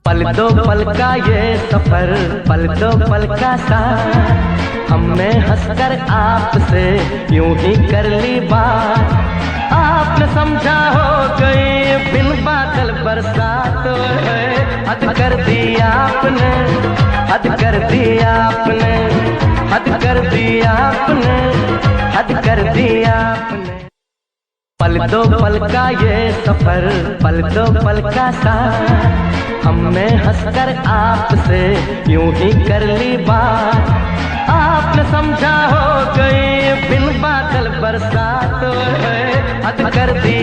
पल दो पल का ये सफर, पल दो पल का साथ, हमने हंसकर आपसे यूं ही कर ली बात। आपने समझा हो गई बिन बादल बरसात, हद कर दी आपने, हद कर दी आपने, हद कर दी आपने, हद कर दी आपने। पल दो पल का ये सफर, पल दो पल का साथ, हमने हंसकर आपसे यूं ही कर ली बात। आपने समझा हो गई बिन बादल बरसात, हद कर दी